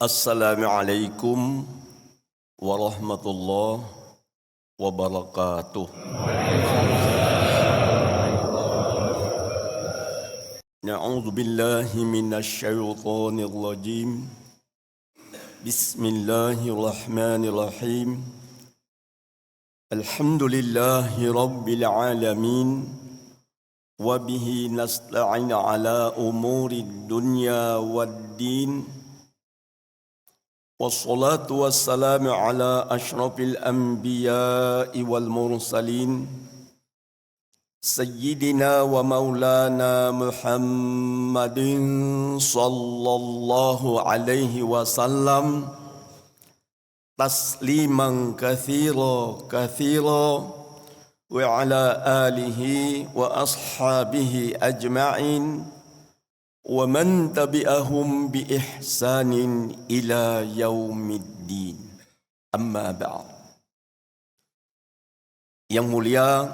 Assalamualaikum warahmatullahi wabarakatuh. Na'udzu billahi minasy syaithanir rajim. Bismillahirrahmanirrahim. Alhamdulillahi rabbil alamin. Wa bihi nasta'in ala umuri dunya waddin. Wassalatu wassalamu ala ashrafil anbiya'i wal mursalin Sayyidina wa maulana Muhammadin sallallahu alaihi wasallam tasliman katsira wa ala alihi wa ashabihi ajma'in wa man tabi'ahum bi ihsanin ila yaumiddin. Amma ba'd. Yang mulia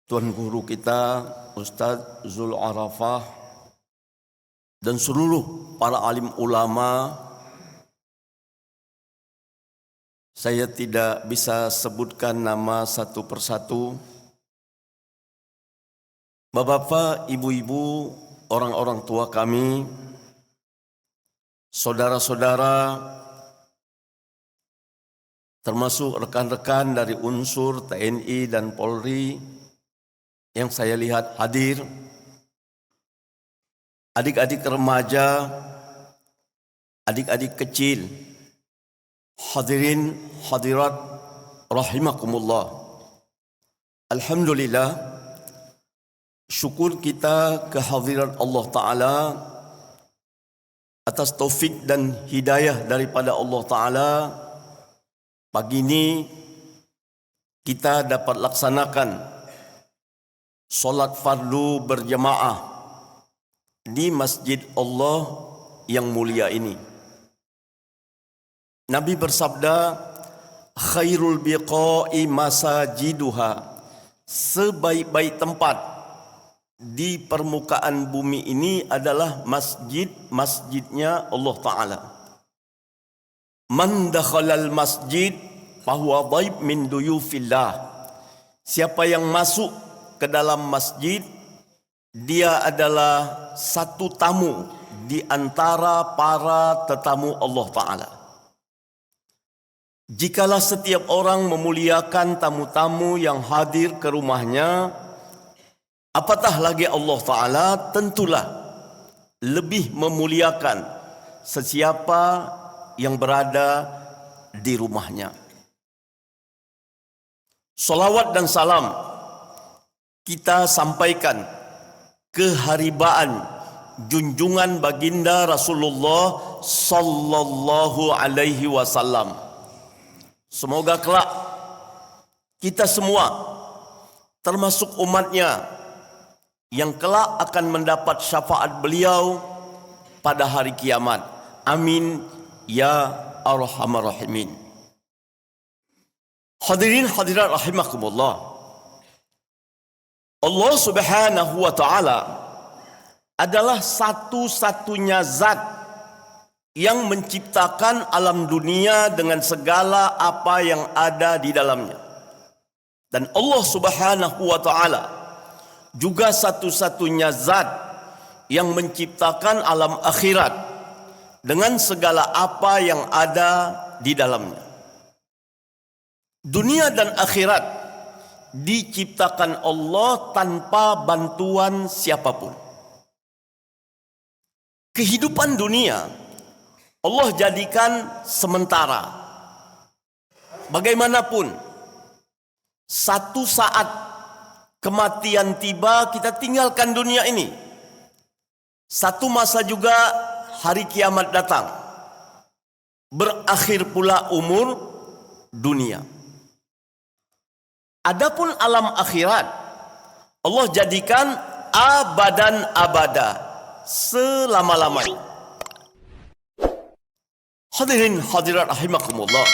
Tuan Guru kita Ustaz Zul Arafah dan seluruh para alim ulama, saya tidak bisa sebutkan nama satu persatu. Bapak-bapak, ibu-ibu, orang-orang tua kami, saudara-saudara, termasuk rekan-rekan dari unsur TNI dan Polri yang saya lihat hadir, adik-adik remaja, adik-adik kecil, hadirin hadirat rahimakumullah. Alhamdulillah, syukur kita kehadiran Allah Ta'ala atas taufik dan hidayah daripada Allah Ta'ala. Pagi ini kita dapat laksanakan solat fardu berjamaah di masjid Allah yang mulia ini. Nabi bersabda, khairul biqa'i masajiduha, sebaik-baik tempat di permukaan bumi ini adalah masjidnya Allah Ta'ala. Man dakhalal masjid fahuwa dhaib min duyufillah. Siapa yang masuk ke dalam masjid, dia adalah satu tamu di antara para tetamu Allah Ta'ala. Jikalau setiap orang memuliakan tamu-tamu yang hadir ke rumahnya, apatah lagi Allah Ta'ala tentulah lebih memuliakan sesiapa yang berada di rumahnya. Salawat dan salam kita sampaikan keharibaan junjungan baginda Rasulullah sallallahu alaihi wasallam. Semoga kelak kita semua termasuk umatnya yang kelak akan mendapat syafaat beliau pada hari kiamat. Amin ya arhamar rahimin. Hadirin hadirat rahimakumullah. Allah Subhanahu wa Ta'ala adalah satu-satunya zat yang menciptakan alam dunia dengan segala apa yang ada di dalamnya. Dan Allah Subhanahu wa Ta'ala juga satu-satunya zat yang menciptakan alam akhirat dengan segala apa yang ada di dalamnya. Dunia dan akhirat diciptakan Allah tanpa bantuan siapapun. Kehidupan dunia Allah jadikan sementara. Bagaimanapun, satu saat kematian tiba, kita tinggalkan dunia ini. Satu masa juga hari kiamat datang. Berakhir pula umur dunia. Adapun alam akhirat, Allah jadikan abadan abada, selama-lamanya. Hadirin hadirat rahimakumullah.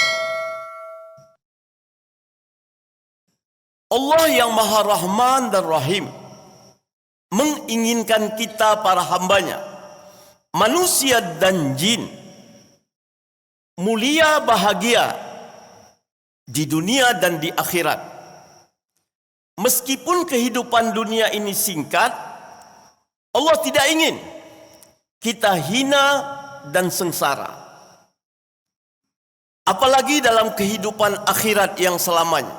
Allah yang Maha Rahman dan Rahim menginginkan kita para hambanya, manusia dan jin, mulia bahagia di dunia dan di akhirat. Meskipun kehidupan dunia ini singkat, Allah tidak ingin kita hina dan sengsara. Apalagi dalam kehidupan akhirat yang selamanya.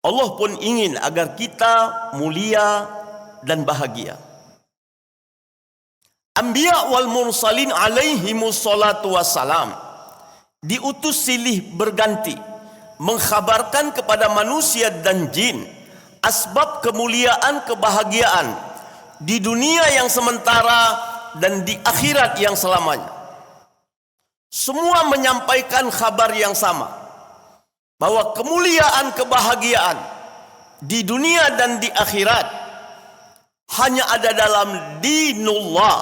Allah pun ingin agar kita mulia dan bahagia. Anbiya wal mursalin alaihimus salatu wassalam diutus silih berganti mengkhabarkan kepada manusia dan jin asbab kemuliaan kebahagiaan di dunia yang sementara dan di akhirat yang selamanya. Semua menyampaikan kabar yang sama, bahwa kemuliaan kebahagiaan di dunia dan di akhirat hanya ada dalam dinullah,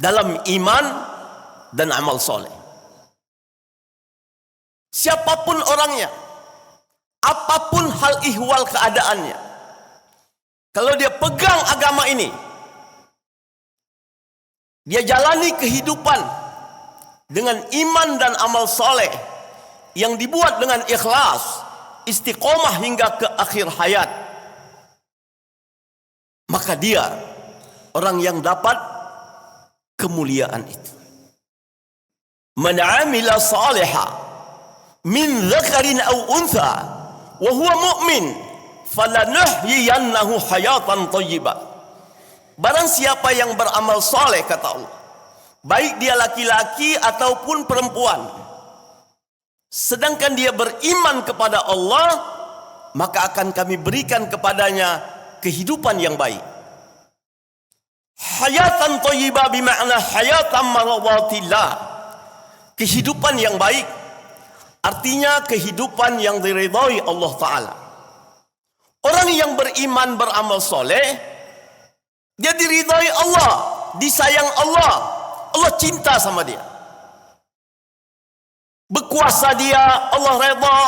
dalam iman dan amal soleh. Siapapun orangnya, apapun hal ihwal keadaannya, kalau dia pegang agama ini, dia jalani kehidupan dengan iman dan amal soleh yang dibuat dengan ikhlas, istiqomah hingga ke akhir hayat, maka dia orang yang dapat kemuliaan itu. Man 'amila salihan min dzakarin aw untha wa huwa mu'min falanuhyiyannahu hayatan thayyibah. Barang siapa yang beramal soleh, kata Allah, baik dia laki-laki ataupun perempuan, sedangkan dia beriman kepada Allah, maka akan kami berikan kepadanya kehidupan yang baik. Hayatan thayyibah bermakna hayatan maradatillah. Kehidupan yang baik artinya kehidupan yang diridhai Allah Ta'ala. Orang yang beriman beramal soleh, dia diridhai Allah, disayang Allah, Allah cinta sama dia. Berkuasa dia, Allah redha.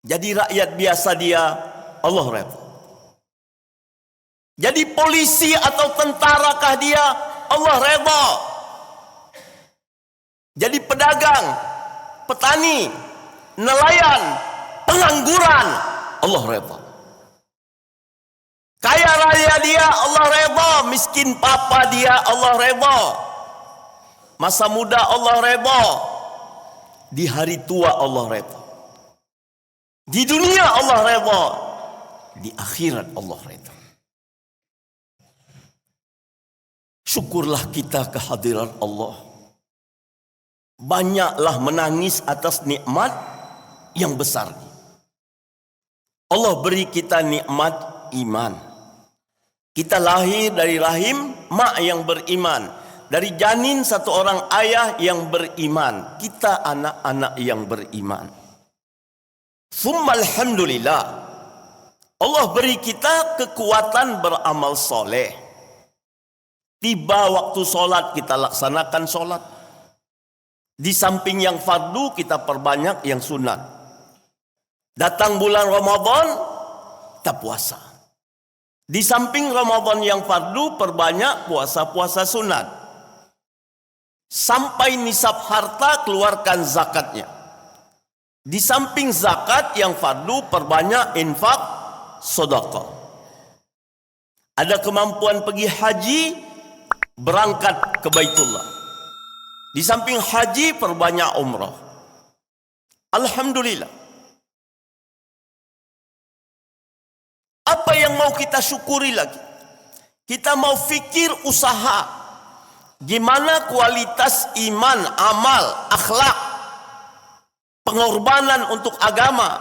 Jadi rakyat biasa dia, Allah redha. Jadi polisi atau tentarakah dia, Allah redha. Jadi pedagang, petani, nelayan, pengangguran, Allah redha. Kaya raya dia, Allah redha. Miskin papa dia, Allah redha. Masa muda, Allah redha. Di hari tua, Allah redha. Di dunia, Allah redha. Di akhirat, Allah redha. Syukurlah kita kehadiran Allah. Banyaklah menangis atas nikmat yang besar. Allah beri kita nikmat iman. Kita lahir dari rahim mak yang beriman, dari janin satu orang ayah yang beriman. Kita anak-anak yang beriman. Tsumma alhamdulillah, Allah beri kita kekuatan beramal soleh. Tiba waktu solat, kita laksanakan solat. Di samping yang fardu, kita perbanyak yang sunat. Datang bulan Ramadan, kita puasa. Di samping Ramadan yang fardu, perbanyak puasa-puasa sunat. Sampai nisab harta, keluarkan zakatnya. Di samping zakat yang fardu, perbanyak infak sedekah. Ada kemampuan pergi haji, berangkat ke Baitullah. Di samping haji, perbanyak umrah. Alhamdulillah. Apa yang mau kita syukuri lagi? Kita mau fikir usaha. Gimana kualitas iman, amal, akhlak, pengorbanan untuk agama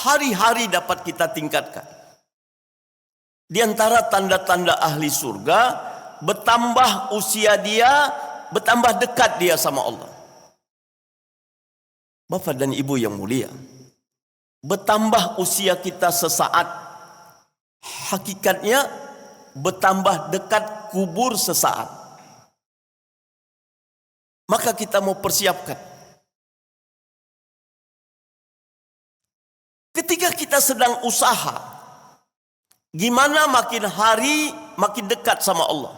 hari-hari dapat kita tingkatkan. Di antara tanda-tanda ahli surga, bertambah usia dia, bertambah dekat dia sama Allah. Bapak dan Ibu yang mulia, bertambah usia kita sesaat, hakikatnya bertambah dekat kubur sesaat. Maka kita mau persiapkan. Ketika kita sedang usaha, gimana makin hari makin dekat sama Allah,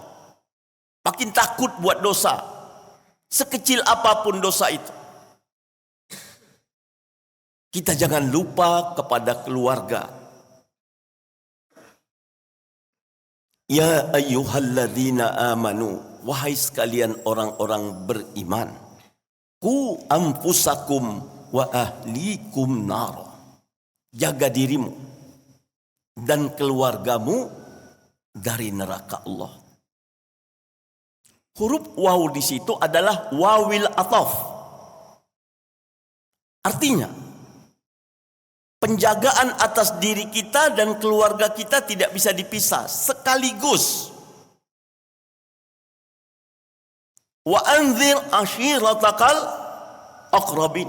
makin takut buat dosa, sekecil apapun dosa itu. Kita jangan lupa kepada keluarga. Ya ayyuhalladzina amanu, wahai sekalian orang-orang beriman, ku anfusakum wa ahlikum nar. Jaga dirimu dan keluargamu dari neraka Allah. Huruf waw di situ adalah wawil ataf. Artinya, penjagaan atas diri kita dan keluarga kita tidak bisa dipisah sekaligus. Wa anzir ashiratakal aqrabin.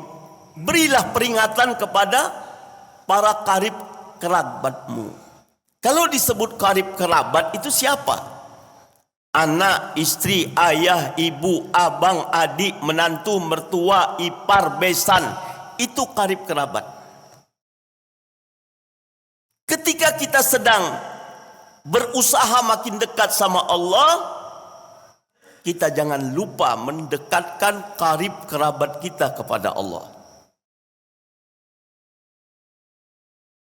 Berilah peringatan kepada para karib kerabatmu. Kalau disebut karib kerabat itu siapa? Anak, istri, ayah, ibu, abang, adik, menantu, mertua, ipar, besan. Itu karib kerabat. Ketika kita sedang berusaha makin dekat sama Allah, kita jangan lupa mendekatkan karib kerabat kita kepada Allah.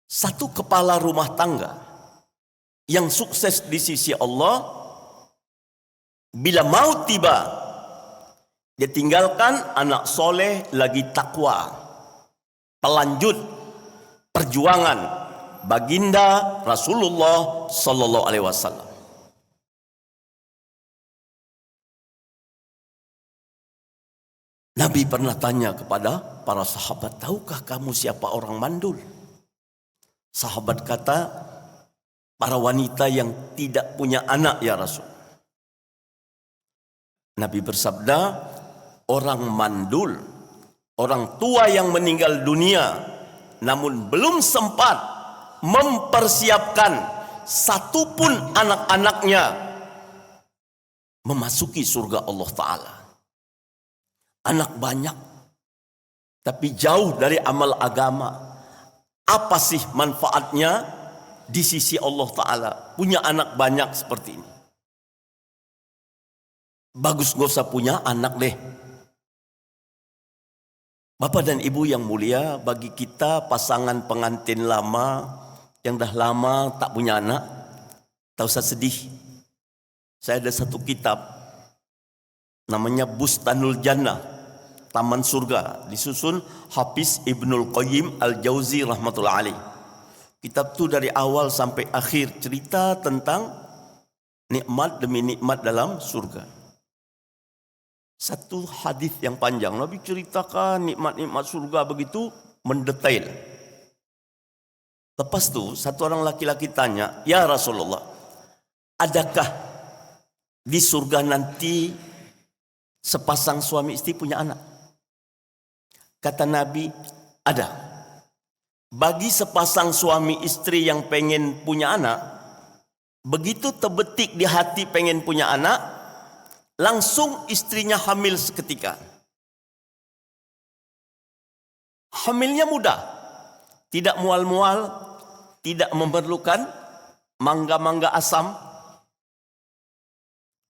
Satu kepala rumah tangga yang sukses di sisi Allah, bila maut tiba, dia tinggalkan anak soleh lagi takwa, pelanjut perjuangan baginda Rasulullah Sallallahu Alaihi Wasallam. Nabi pernah tanya kepada para sahabat, tahukah kamu siapa orang mandul? Sahabat kata, para wanita yang tidak punya anak ya Rasul. Nabi bersabda, orang mandul, orang tua yang meninggal dunia, namun belum sempat mempersiapkan satupun anak-anaknya memasuki surga Allah Ta'ala. Anak banyak, tapi jauh dari amal agama. Apa sih manfaatnya di sisi Allah Ta'ala? Punya anak banyak seperti ini. Bagus gak usah punya anak deh. Bapak dan Ibu yang mulia, bagi kita pasangan pengantin lama yang dah lama tak punya anak, tak usah sedih. Saya ada satu kitab namanya Bustanul Jannah, Taman Surga, disusun Hafiz Ibnul Qayyim Al-Jauzi rahmatullah alaih. Kitab itu dari awal sampai akhir cerita tentang nikmat demi nikmat dalam surga. Satu hadis yang panjang, Nabi ceritakan nikmat-nikmat surga begitu mendetail. Lepas itu satu orang laki-laki tanya, ya Rasulullah, adakah di surga nanti sepasang suami istri punya anak? Kata Nabi, ada. Bagi sepasang suami istri yang pengen punya anak, begitu terbetik di hati pengen punya anak, langsung istrinya hamil seketika. Hamilnya mudah, tidak mual-mual, tidak memerlukan mangga-mangga asam.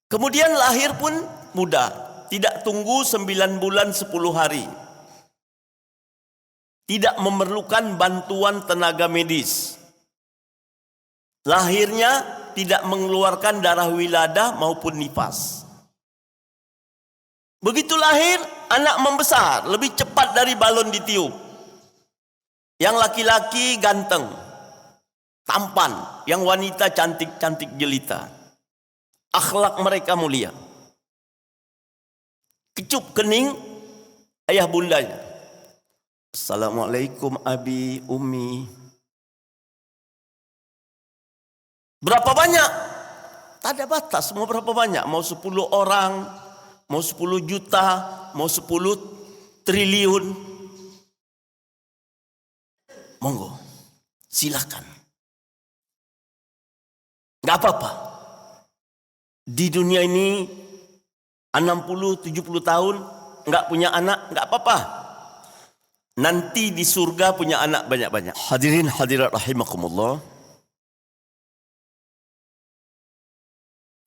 Kemudian lahir pun mudah, tidak tunggu 9 bulan 10 hari. Tidak memerlukan bantuan tenaga medis. Lahirnya tidak mengeluarkan darah wiladah maupun nifas. Begitu lahir, anak membesar lebih cepat dari balon ditiup. Yang laki-laki ganteng, tampan, yang wanita cantik-cantik jelita. Akhlak mereka mulia. Kecup kening ayah bundanya. Assalamualaikum abi ummi. Berapa banyak? Tak ada batas, mau berapa banyak? Mau 10 orang, mau 10 juta, mau 10 triliun. Monggo, silakan. Gak apa-apa. Di dunia ini 60-70 tahun gak punya anak, gak apa-apa. Nanti di surga punya anak banyak-banyak. Hadirin hadirat rahimakumullah.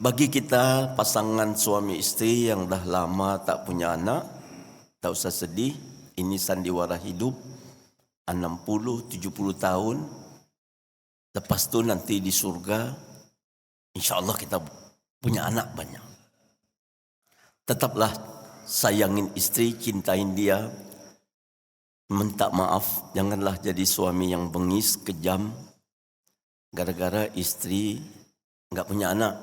Bagi kita pasangan suami istri yang dah lama tak punya anak, tak usah sedih. Ini sandiwara hidup 60-70 tahun. Lepas tu nanti di surga, insya Allah kita punya anak banyak. Tetaplah sayangin istri, cintain dia. Minta maaf, janganlah jadi suami yang bengis, kejam. Gara-gara istri enggak punya anak.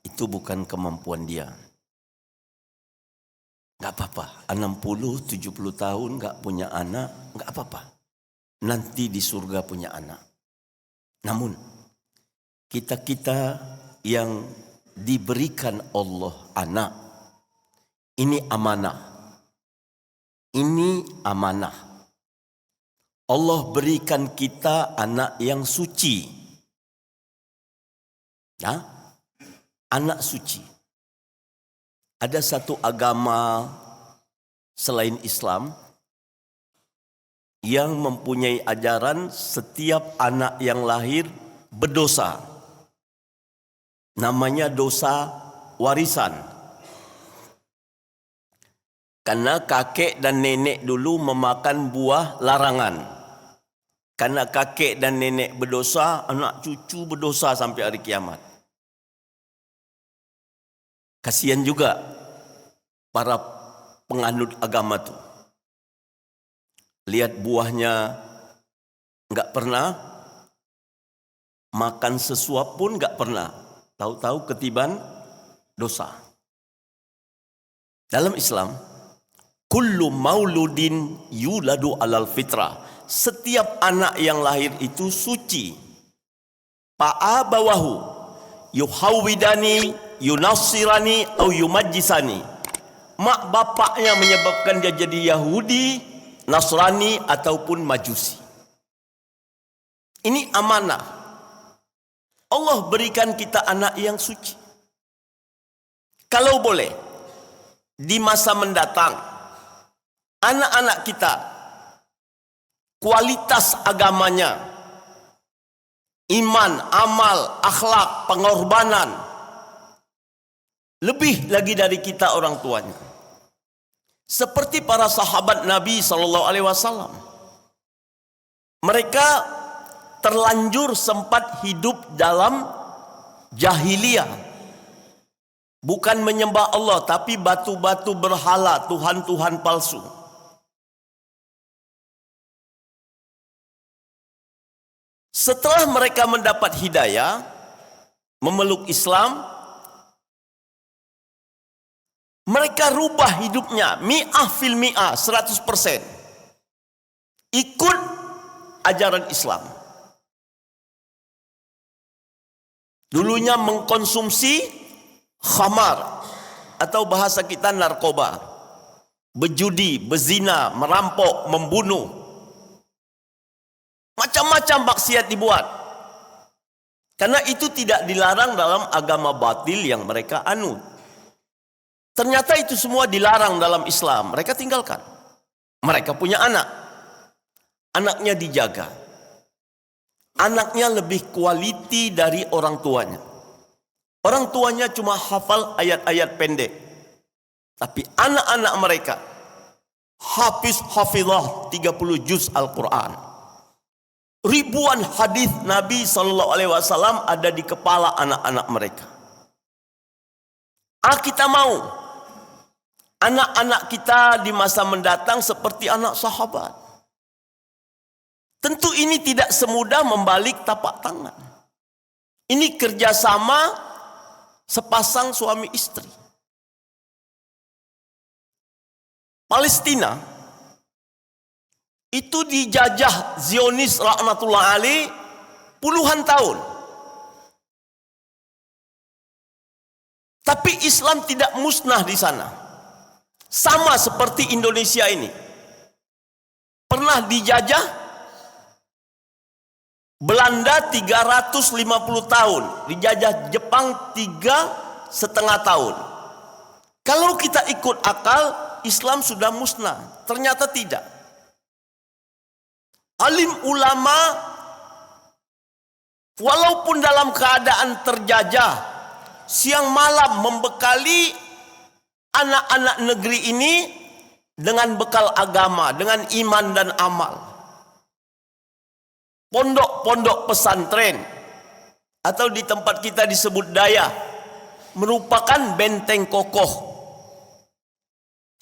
Itu bukan kemampuan dia. Enggak apa-apa. 60-70 tahun enggak punya anak, enggak apa-apa. Nanti di surga punya anak. Namun, kita-kita yang diberikan Allah anak, ini amanah. Ini amanah. Allah berikan kita anak yang suci. Ya? Anak suci. Ada satu agama selain Islam yang mempunyai ajaran setiap anak yang lahir berdosa. Namanya dosa warisan. Karena kakek dan nenek dulu memakan buah larangan. Karena kakek dan nenek berdosa, anak cucu berdosa sampai hari kiamat. Kasihan juga para penganut agama itu. Lihat buahnya enggak pernah, makan sesuap pun enggak pernah. Tahu-tahu ketiban dosa. Dalam Islam, kullu mauludin yuladu alal fitrah. Setiap anak yang lahir itu suci. Fa'abawahu yuhawidani, yunasirani, atau yumajjisani. Mak bapaknya menyebabkan dia jadi Yahudi, Nasrani, ataupun Majusi. Ini amanah. Allah berikan kita anak yang suci. Kalau boleh, di masa mendatang, anak-anak kita, kualitas agamanya, iman, amal, akhlak, pengorbanan, lebih lagi dari kita orang tuanya. Seperti para sahabat Nabi SAW. Mereka terlanjur sempat hidup dalam jahiliyah. Bukan menyembah Allah, tapi batu-batu berhala, Tuhan-Tuhan palsu. Setelah mereka mendapat hidayah, memeluk Islam, mereka rubah hidupnya, mi'ah fil mi'ah, 100%. Ikut ajaran Islam. Dulunya mengkonsumsi khamar, atau bahasa kita narkoba, berjudi, berzina, merampok, membunuh. Macam-macam maksiat dibuat. Karena itu tidak dilarang dalam agama batil yang mereka anut. Ternyata itu semua dilarang dalam Islam. Mereka tinggalkan. Mereka punya anak. Anaknya dijaga. Anaknya lebih kualiti dari orang tuanya. Orang tuanya cuma hafal ayat-ayat pendek. Tapi anak-anak mereka hafizah 30 juz Al-Quran. Ribuan hadis Nabi SAW ada di kepala anak-anak mereka. Kita mau anak-anak kita di masa mendatang seperti anak sahabat. Tentu ini tidak semudah membalik tapak tangan. Ini kerjasama sepasang suami istri. Palestina itu dijajah Zionis laknatullah alaih puluhan tahun. Tapi Islam tidak musnah di sana. Sama seperti Indonesia ini. Pernah dijajah Belanda 350 tahun. Dijajah Jepang 3,5 tahun. Kalau kita ikut akal, Islam sudah musnah. Ternyata tidak. Alim ulama walaupun dalam keadaan terjajah siang malam membekali anak-anak negeri ini dengan bekal agama, dengan iman dan amal. Pondok-pondok pesantren atau di tempat kita disebut daya merupakan benteng kokoh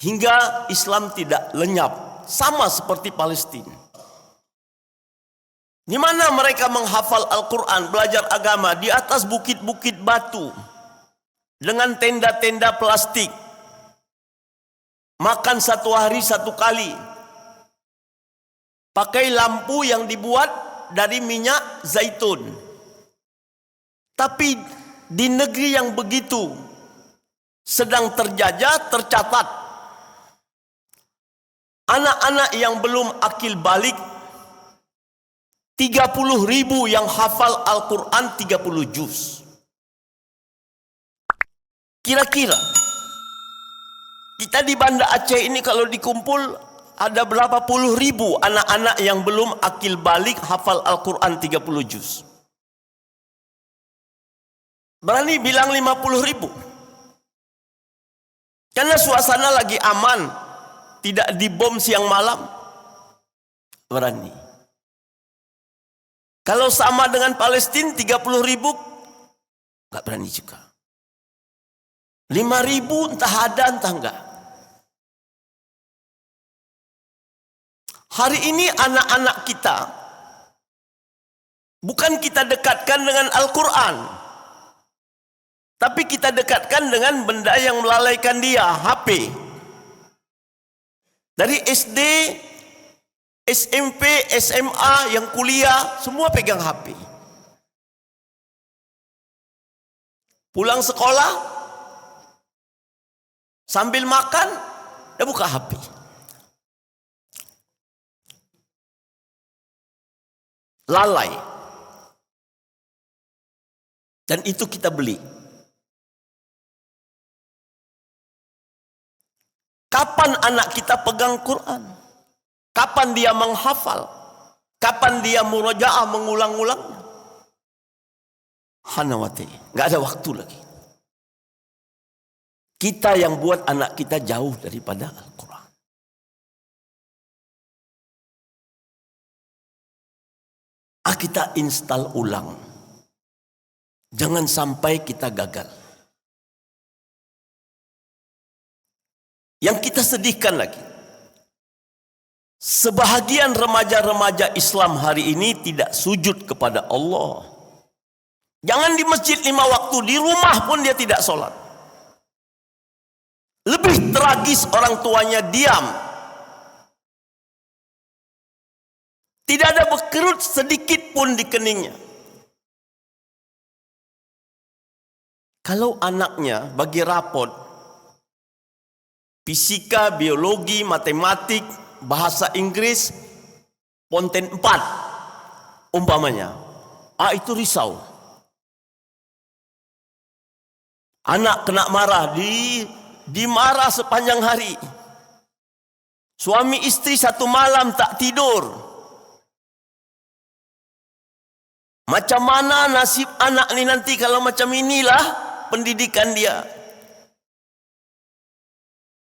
hingga Islam tidak lenyap, sama seperti Palestina. Di mana mereka menghafal Al-Quran, belajar agama di atas bukit-bukit batu dengan tenda-tenda plastik, makan satu hari satu kali, pakai lampu yang dibuat dari minyak zaitun. Tapi di negeri yang begitu sedang terjajah, tercatat anak-anak yang belum akil balik 30.000 yang hafal Al-Quran 30 juz. Kira-kira kita di Banda Aceh ini kalau dikumpul ada berapa puluh ribu anak-anak yang belum akil balik hafal Al-Quran 30 juz. Berani bilang 50.000? Karena suasana lagi aman, tidak dibom siang malam. Berani. Kalau sama dengan Palestina 30.000, nggak berani juga. 5.000 entah ada entah enggak. Hari ini anak-anak kita bukan kita dekatkan dengan Al-Quran, tapi kita dekatkan dengan benda yang melalaikan dia, HP. Dari SD, SMP, SMA, yang kuliah, semua pegang HP. Pulang sekolah, sambil makan, dia buka HP. Lalai. Dan itu kita beli. Kapan anak kita pegang Quran? Kapan dia menghafal? Kapan dia murojaah mengulang-ulangnya? Hanawati, nggak ada waktu lagi. Kita yang buat anak kita jauh daripada Al-Quran. Kita install ulang. Jangan sampai kita gagal. Yang kita sedihkan lagi, sebahagian remaja-remaja Islam hari ini tidak sujud kepada Allah. Jangan di masjid 5 waktu, di rumah pun dia tidak sholat. Lebih tragis, orang tuanya diam. Tidak ada berkerut sedikit pun di keningnya. Kalau anaknya bagi rapot, fisika, biologi, matematik, bahasa Inggris, konten 4 umpamanya, itu risau. Anak kena marah, dimarah sepanjang hari. Suami istri satu malam tak tidur. Macam mana nasib anak ni nanti kalau macam inilah pendidikan dia.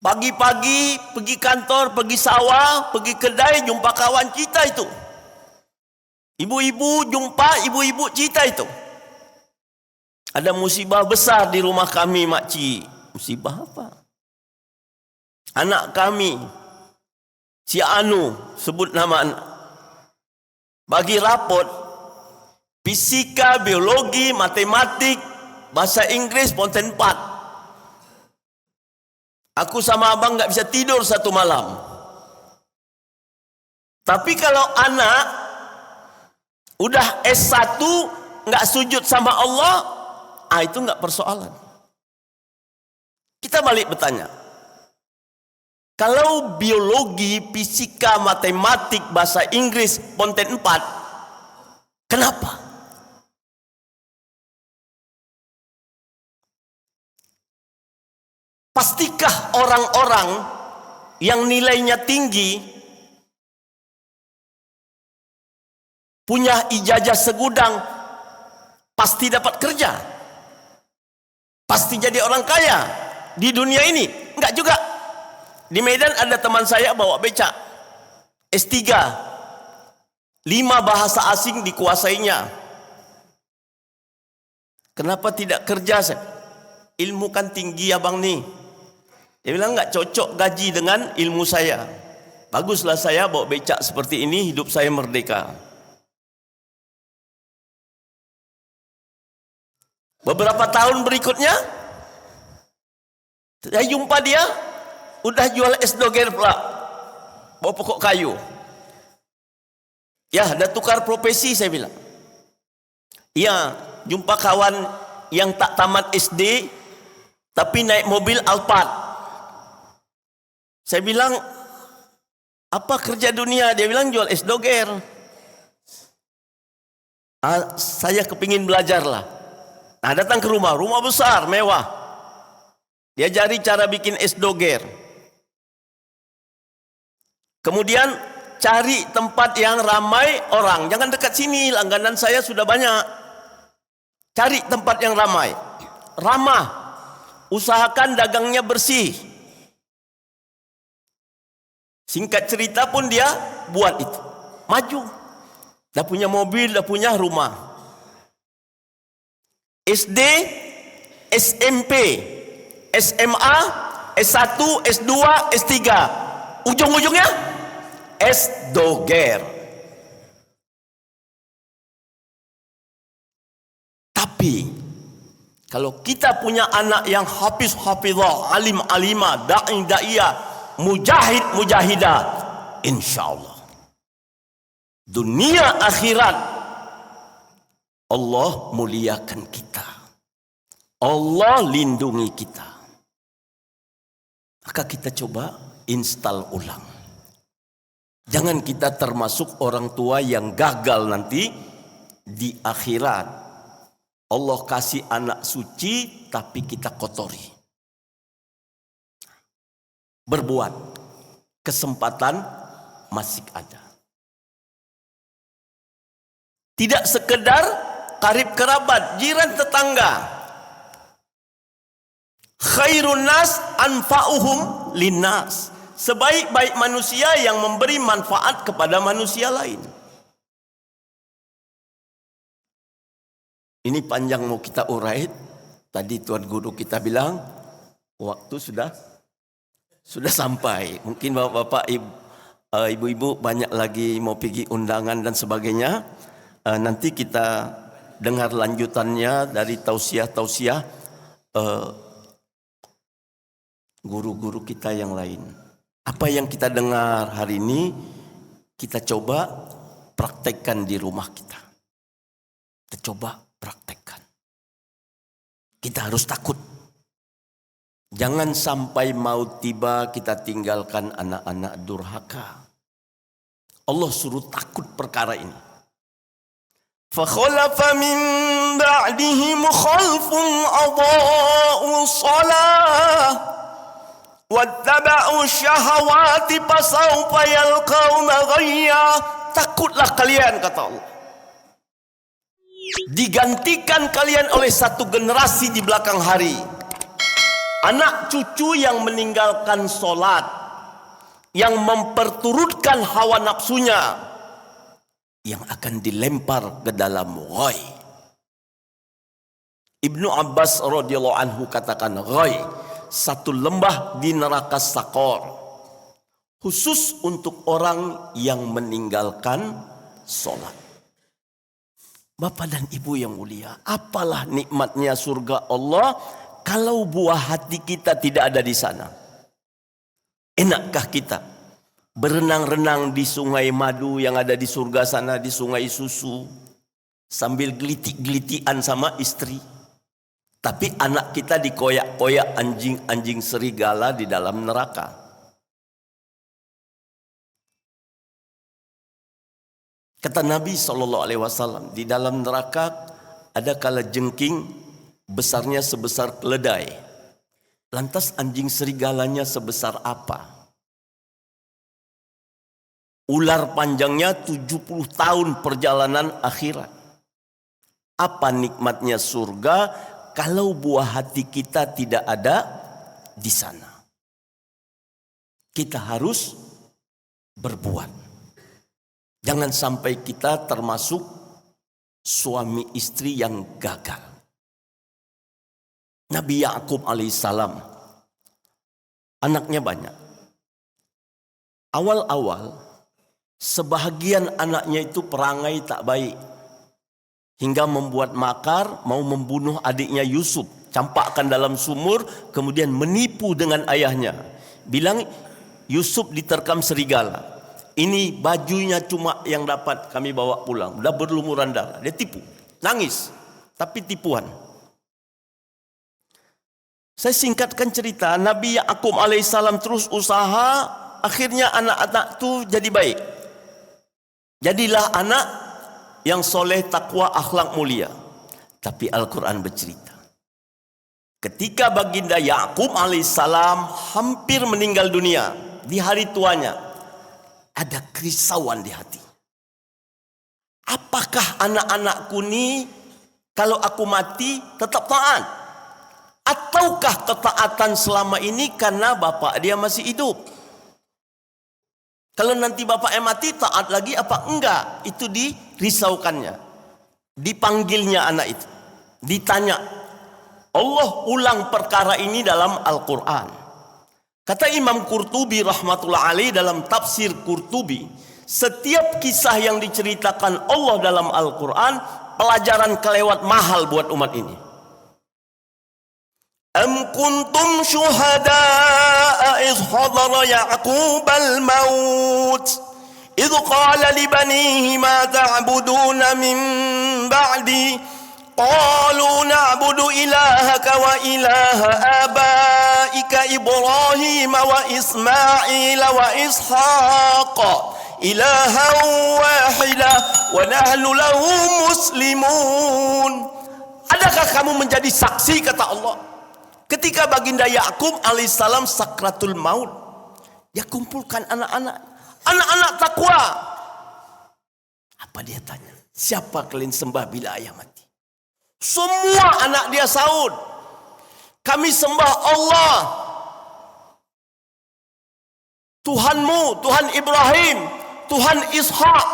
Pagi-pagi pergi kantor, pergi sawah, pergi kedai, jumpa kawan kita itu. Ibu-ibu jumpa ibu-ibu kita itu. Ada musibah besar di rumah kami, makcik. Musibah apa? Anak kami, si Anu, sebut nama anak, bagi rapot fisika, biologi, matematik, bahasa Inggris, konten 4. Aku sama abang gak bisa tidur satu malam. Tapi kalau anak udah S1 gak sujud sama Allah, itu gak persoalan. Kita balik bertanya, kalau biologi, fisika, matematik, bahasa Inggris, konten 4, kenapa? Pastikah orang-orang yang nilainya tinggi, punya ijazah segudang, pasti dapat kerja? pasti jadi orang kaya di dunia ini. Enggak juga. Di Medan ada teman saya bawa becak S3, 5 bahasa asing dikuasainya. Kenapa tidak kerja? Ilmu kan tinggi abang nih. Dia bilang enggak cocok gaji dengan ilmu saya. Baguslah saya bawa becak seperti ini, hidup saya merdeka. Beberapa tahun berikutnya, saya jumpa dia, udah jual es doger pula, bawa pokok kayu. Ya, ada tukar profesi, saya bilang. Iya, jumpa kawan yang tak tamat SD, tapi naik mobil Alphard. Saya bilang, apa kerja dunia? Dia bilang jual es doger. Saya kepingin belajar lah. Nah, datang ke rumah besar, mewah. Dia cari cara bikin es doger. Kemudian cari tempat yang ramai orang. Jangan dekat sini, langganan saya sudah banyak. Cari tempat yang ramai. Ramah. Usahakan dagangnya bersih. Singkat cerita pun dia buat itu. Maju. Dah punya mobil, dah punya rumah. SD, SMP, SMA, S1, S2, S3. Ujung-ujungnya es doger. Tapi kalau kita punya anak yang hafiz-hafizah, alim-alimah, da'i-da'iyah, mujahid-mujahidah, insyaallah dunia akhirat Allah muliakan kita, Allah lindungi kita. Maka kita coba install ulang. Jangan kita termasuk orang tua yang gagal nanti di akhirat. Allah kasih anak suci tapi kita kotori. Berbuat, kesempatan masih ada. Tidak sekedar karib kerabat, jiran tetangga. Khairun nas anfa'uhum linnas. Sebaik-baik manusia yang memberi manfaat kepada manusia lain. Ini panjang mau kita urai. Tadi Tuan Guru kita bilang waktu sudah sampai. Mungkin bapak-bapak, ibu-ibu banyak lagi mau pergi undangan dan sebagainya. Nanti kita dengar lanjutannya dari tausiah-tausiah guru-guru kita yang lain. Apa yang kita dengar hari ini kita coba praktekkan di rumah kita. Kita coba praktekkan. Kita harus takut. Jangan sampai maut tiba kita tinggalkan anak-anak durhaka. Allah suruh takut perkara ini. فَخَلَفَ مِنْ بَعْدِهِمْ خَلْفٌ أَضَاءُوا الصَّلَاةَ وَاتَّبَعُوا الشَّهَوَاتِ فَسَوْفَ يَلْقَوْنَ غَيًّا. Takutlah kalian, kata Allah. Digantikan kalian oleh satu generasi di belakang hari. Anak cucu yang meninggalkan solat, yang memperturutkan hawa nafsunya, yang akan dilempar ke dalam ghai. Ibnu Abbas radhiyallahu anhu katakan ghai, satu lembah di neraka Sakor, khusus untuk orang yang meninggalkan solat. Bapak dan Ibu yang mulia, apalah nikmatnya surga Allah kalau buah hati kita tidak ada di sana. Enakkah kita berenang-renang di sungai madu yang ada di surga sana, di sungai susu, sambil gelitik-gelitian sama istri? Tapi anak kita dikoyak-koyak anjing-anjing serigala di dalam neraka. Kata Nabi SAW, di dalam neraka ada kalajengking besarnya sebesar keledai. Lantas anjing serigalanya sebesar apa? Ular panjangnya 70 tahun perjalanan akhirat. Apa nikmatnya surga kalau buah hati kita tidak ada di sana. Kita harus berbuat. Jangan sampai kita termasuk suami istri yang gagal. Nabi Yakub alaihissalam, anaknya banyak. Awal-awal, sebahagian anaknya itu perangai tak baik. Hingga membuat makar, mau membunuh adiknya Yusuf. Campakkan dalam sumur, kemudian menipu dengan ayahnya. Bilang, Yusuf diterkam serigala. Ini bajunya cuma yang dapat kami bawa pulang. Udah berlumuran darah. Dia tipu. Nangis. Tapi tipuan. Saya singkatkan cerita. Nabi Yakub alaihissalam terus usaha. Akhirnya anak-anak itu jadi baik. Jadilah anak yang soleh, takwa, akhlak mulia. Tapi Al-Quran bercerita. Ketika baginda Yakub alaihissalam hampir meninggal dunia. Di hari tuanya. Ada kerisauan di hati. Apakah anak-anakku ini kalau aku mati tetap taat? Ataukah ketaatan selama ini karena bapak dia masih hidup? Kalau nanti bapaknya mati taat lagi apa enggak? Itu dirisaukannya. Dipanggilnya anak itu. Ditanya. Allah ulang perkara ini dalam Al-Quran. Kata Imam Qurtubi rahmatullah alaih dalam tafsir Qurtubi, setiap kisah yang diceritakan Allah dalam Al-Quran, pelajaran kelewat mahal buat umat ini. Am kuntum syuhada'a idh hadara Ya'qub al-maut idh qala li banihi ma ta'buduna min ba'di قالوا نعبد إلهك وإله آبائك إبراهيم وإسماعيل وإسحاق إلها واحدا ونحن له مسلمون. Adakah kamu menjadi saksi, kata Allah, ketika baginda Yakub alaihissalam sakratul maut, dia kumpulkan anak-anak takwa. Apa dia tanya? Siapa kalian sembah bila ayah mati? Semua anak dia saud, kami sembah Allah, Tuhanmu, Tuhan Ibrahim, Tuhan Ishak,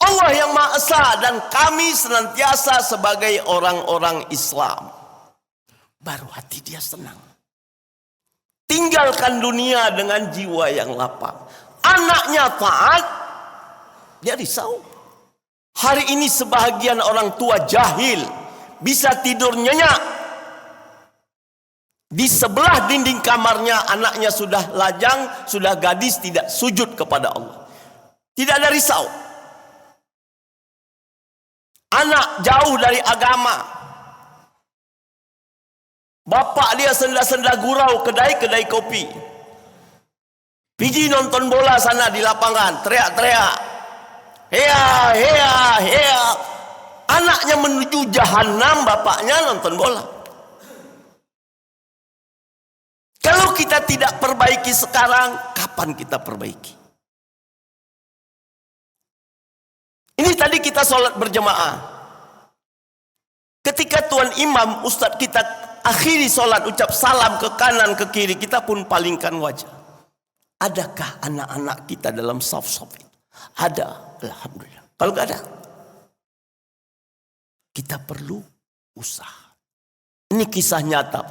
Allah yang Maha Esa, dan kami senantiasa sebagai orang-orang Islam. Baru hati dia senang. Tinggalkan dunia dengan jiwa yang lapang. Anaknya taat, dia risau. Hari ini sebahagian orang tua jahil, bisa tidur nyenyak. Di sebelah dinding kamarnya anaknya sudah lajang, sudah gadis, tidak sujud kepada Allah. Tidak ada risau. Anak jauh dari agama. Bapak dia senda-senda gurau, kedai kopi. Pergi nonton bola sana di lapangan, teriak-teriak. Hea, hea, hea. Anaknya menuju jahanam, bapaknya nonton bola. Kalau kita tidak perbaiki sekarang, kapan kita perbaiki? Ini tadi kita sholat berjemaah. Ketika tuan imam, ustadz kita akhiri sholat, ucap salam ke kanan, ke kiri, kita pun palingkan wajah. Adakah anak-anak kita dalam saf-saf itu? Ada. Alhamdulillah. Kalau nggak ada, kita perlu usaha. Ini kisah nyata.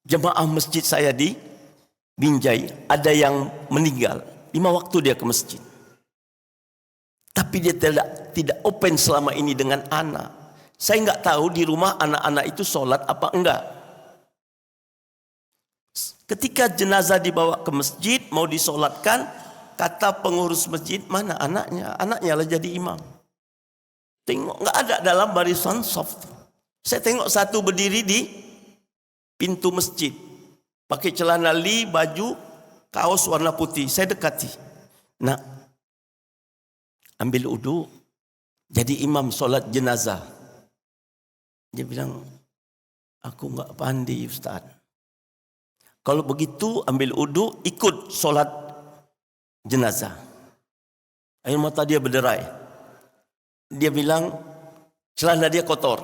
Jemaah masjid saya di Binjai, ada yang meninggal 5 waktu dia ke masjid. Tapi dia tidak open selama ini dengan anak. Saya nggak tahu di rumah anak-anak itu sholat apa enggak. Ketika jenazah dibawa ke masjid mau disolatkan, kata pengurus masjid, mana anaknya? Anaknya lah jadi imam. Tengok, nggak ada dalam barisan soft. Saya tengok satu berdiri di pintu masjid, pakai celana li, baju, kaos warna putih. Saya dekati. Nak, ambil udu, jadi imam solat jenazah. Dia bilang, aku nggak pandai Ustaz. Kalau begitu ambil udu, ikut solat jenazah. Air mata dia berderai. Dia bilang, Celana dia kotor.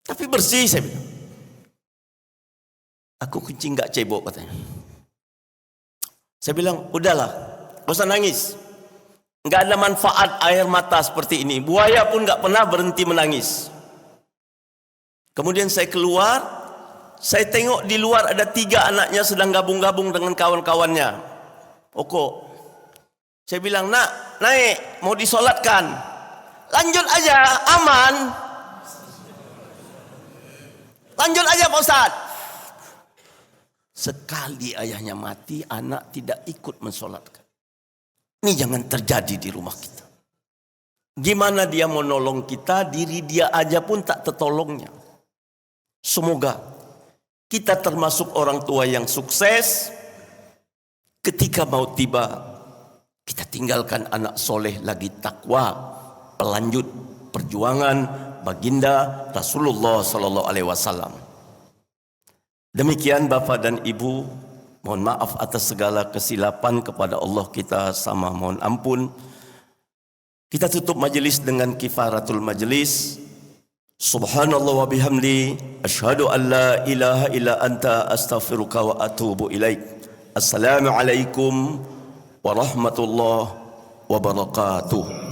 Tapi bersih, saya bilang. Aku kencing gak cebok, katanya. Saya bilang, udahlah, gak usah nangis. Gak ada manfaat air mata seperti ini. Buaya pun gak pernah berhenti menangis. Kemudian saya keluar, saya tengok di luar ada 3 anaknya sedang gabung-gabung dengan kawan-kawannya. Oko. Saya bilang, nak, naik, mau disolatkan. Lanjut aja, aman. Lanjut aja Pak Ustaz. Sekali ayahnya mati, anak tidak ikut mensolatkan. Ini jangan terjadi di rumah kita. Gimana dia mau nolong kita, diri dia aja pun tak tertolongnya. Semoga kita termasuk orang tua yang sukses. Ketika mau tiba, kita tinggalkan anak soleh lagi takwa, pelanjut perjuangan baginda Rasulullah sallallahu alaihi wasallam. Demikian Bapak dan Ibu, mohon maaf atas segala kesilapan, kepada Allah kita sama mohon ampun. Kita tutup majelis dengan kifaratul majelis. Subhanallah wa bihamdi, asyhadu an la ilaha illa anta, astaghfiruka wa atubu ilaik. Assalamualaikum warahmatullahi wabarakatuh.